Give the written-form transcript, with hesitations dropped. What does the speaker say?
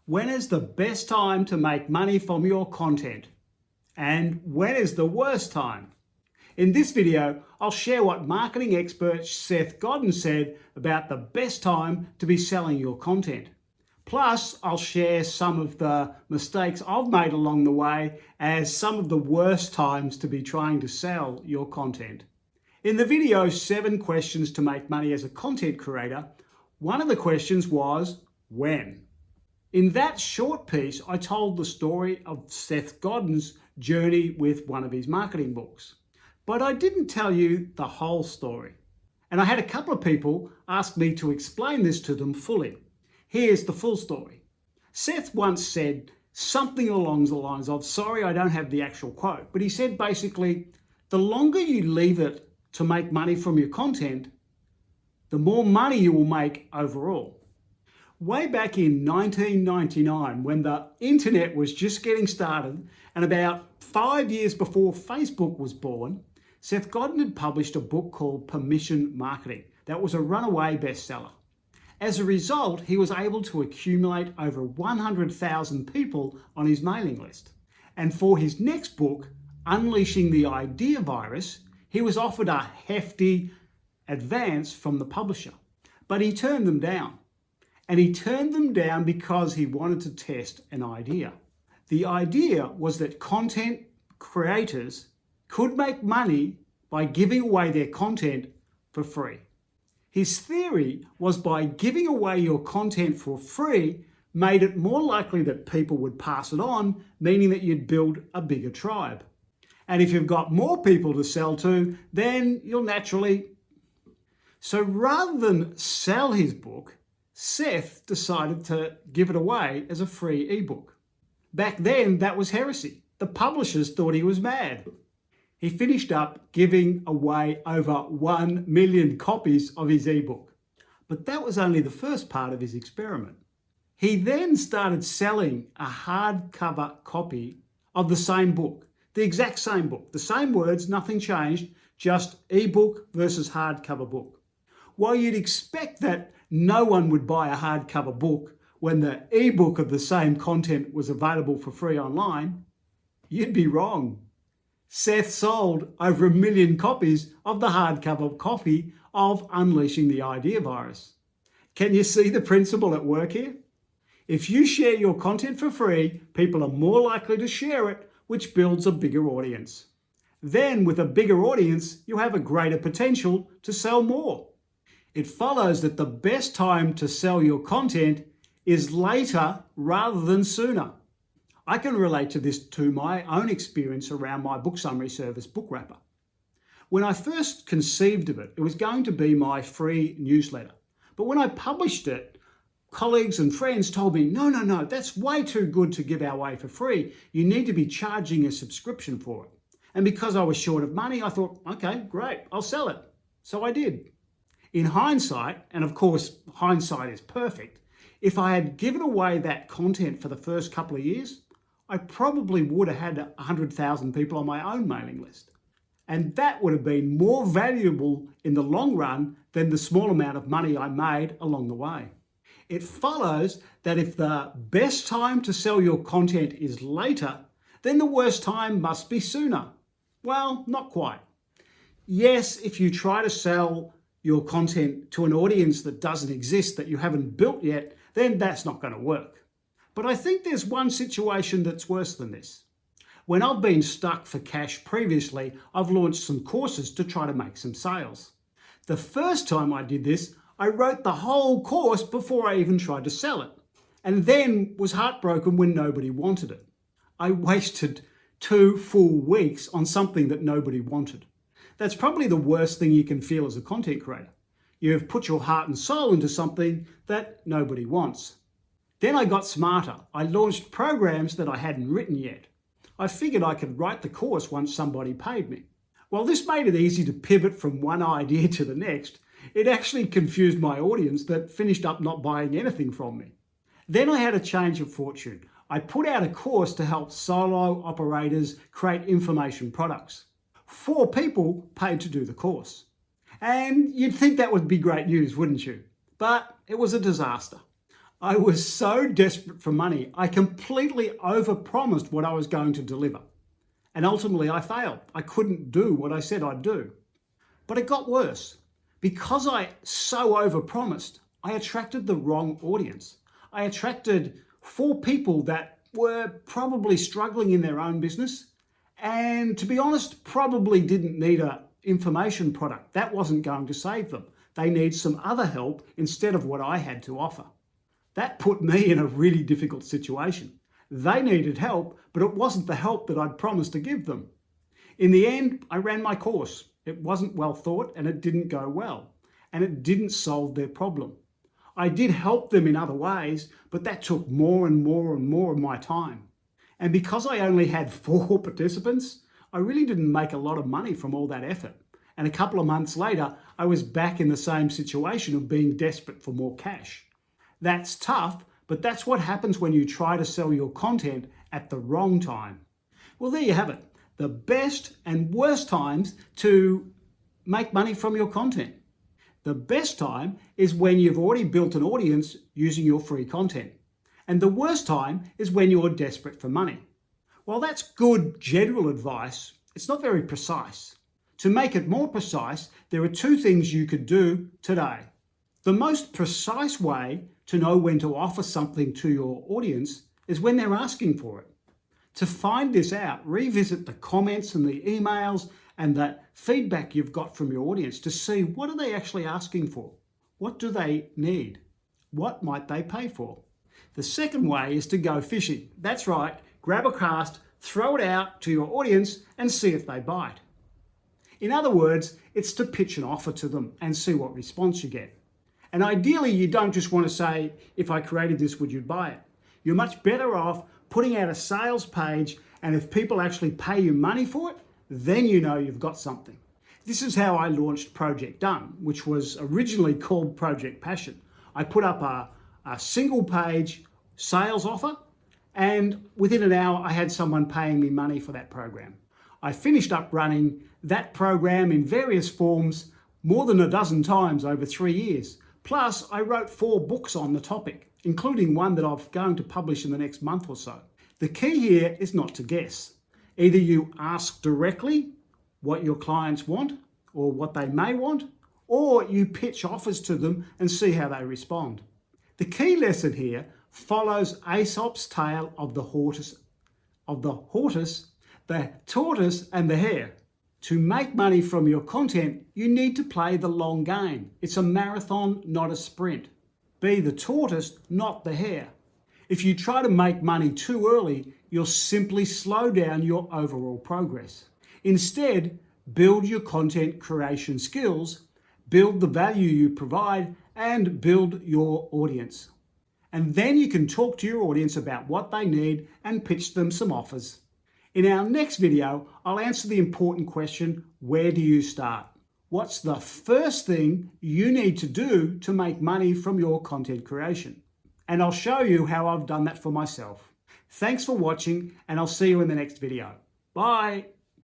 When is the best time to make money from your content? And when is the worst time? In this video, I'll share what marketing expert Seth Godin said about the best time to be selling your content. Plus, I'll share some of the mistakes I've made along the way as some of the worst times to be trying to sell your content. In the video, 7 questions to make money as a content creator, one of the questions was, when? In that short piece, I told the story of Seth Godin's journey with one of his marketing books. But I didn't tell you the whole story. And I had a couple of people ask me to explain this to them fully. Here's the full story. Seth once said something along the lines of, sorry, I don't have the actual quote, but he said basically, the longer you leave it to make money from your content, the more money you will make overall. Way back in 1999, when the internet was just getting started, and about 5 years before Facebook was born, Seth Godin had published a book called Permission Marketing that was a runaway bestseller. As a result, he was able to accumulate over 100,000 people on his mailing list. And for his next book, Unleashing the Idea Virus, he was offered a hefty advance from the publisher. But he turned them down. And he turned them down because he wanted to test an idea. The idea was that content creators could make money by giving away their content for free. His theory was by giving away your content for free made it more likely that people would pass it on, meaning that you'd build a bigger tribe. And if you've got more people to sell to, then you'll naturally... So rather than sell his book, Seth decided to give it away as a free ebook. Back then, that was heresy. The publishers thought he was mad. He finished up giving away over 1 million copies of his ebook. But that was only the first part of his experiment. He then started selling a hardcover copy of the same book, the exact same book, the same words, nothing changed, just ebook versus hardcover book. While you'd expect that no one would buy a hardcover book when the ebook of the same content was available for free online, you'd be wrong. Seth sold over 1 million copies of the hardcover copy of Unleashing the Idea Virus. Can you see the principle at work here? If you share your content for free, people are more likely to share it, which builds a bigger audience. Then, with a bigger audience, you have a greater potential to sell more. It follows that the best time to sell your content is later rather than sooner. I can relate to this to my own experience around my book summary service, Book Wrapper. When I first conceived of it, it was going to be my free newsletter. But when I published it, colleagues and friends told me, no, that's way too good to give away for free. You need to be charging a subscription for it. And because I was short of money, I thought, okay, great, I'll sell it. So I did. In hindsight, and of course, hindsight is perfect, if I had given away that content for the first couple of years, I probably would have had 100,000 people on my own mailing list. And that would have been more valuable in the long run than the small amount of money I made along the way. It follows that if the best time to sell your content is later, then the worst time must be sooner. Well, not quite. Yes, if you try to sell your content to an audience that doesn't exist, that you haven't built yet, then that's not going to work. But I think there's one situation that's worse than this. When I've been stuck for cash previously, I've launched some courses to try to make some sales. The first time I did this, I wrote the whole course before I even tried to sell it, and then was heartbroken when nobody wanted it. I wasted 2 full weeks on something that nobody wanted. That's probably the worst thing you can feel as a content creator. You've put your heart and soul into something that nobody wants. Then I got smarter. I launched programs that I hadn't written yet. I figured I could write the course once somebody paid me. Well, this made it easy to pivot from one idea to the next. It actually confused my audience that finished up not buying anything from me. Then I had a change of fortune. I put out a course to help solo operators create information products. 4 people paid to do the course. And you'd think that would be great news, wouldn't you? But it was a disaster. I was so desperate for money, I completely overpromised what I was going to deliver. And ultimately I failed. I couldn't do what I said I'd do. But it got worse. Because I so overpromised, I attracted the wrong audience. I attracted 4 people that were probably struggling in their own business and, to be honest, probably didn't need an information product. That wasn't going to save them. They need some other help instead of what I had to offer. That put me in a really difficult situation. They needed help, but it wasn't the help that I'd promised to give them. In the end, I ran my course. It wasn't well thought and it didn't go well, and it didn't solve their problem. I did help them in other ways, but that took more and more and more of my time. And because I only had 4 participants, I really didn't make a lot of money from all that effort. And a couple of months later, I was back in the same situation of being desperate for more cash. That's tough, but that's what happens when you try to sell your content at the wrong time. Well, there you have it. The best and worst times to make money from your content. The best time is when you've already built an audience using your free content. And the worst time is when you're desperate for money. While that's good general advice, it's not very precise. To make it more precise, there are 2 things you could do today. The most precise way to know when to offer something to your audience is when they're asking for it. To find this out, revisit the comments and the emails and the feedback you've got from your audience to see what are they actually asking for? What do they need? What might they pay for? The second way is to go fishing. That's right, grab a cast, throw it out to your audience and see if they bite. In other words, it's to pitch an offer to them and see what response you get. And ideally, you don't just want to say, if I created this, would you buy it? You're much better off putting out a sales page, and if people actually pay you money for it, then you know you've got something. This is how I launched Project Done, which was originally called Project Passion. I put up a single page sales offer, and within an hour, I had someone paying me money for that program. I finished up running that program in various forms more than a dozen times over 3 years. Plus, I wrote 4 books on the topic, including one that I'm going to publish in the next month or so. The key here is not to guess. Either you ask directly what your clients want or what they may want, or you pitch offers to them and see how they respond. The key lesson here follows Aesop's tale of the tortoise and the hare. To make money from your content, you need to play the long game. It's a marathon, not a sprint. Be the tortoise, not the hare. If you try to make money too early, you'll simply slow down your overall progress. Instead, build your content creation skills, build the value you provide, and build your audience. And then you can talk to your audience about what they need and pitch them some offers. In our next video, I'll answer the important question, where do you start? What's the first thing you need to do to make money from your content creation? And I'll show you how I've done that for myself. Thanks for watching, and I'll see you in the next video. Bye.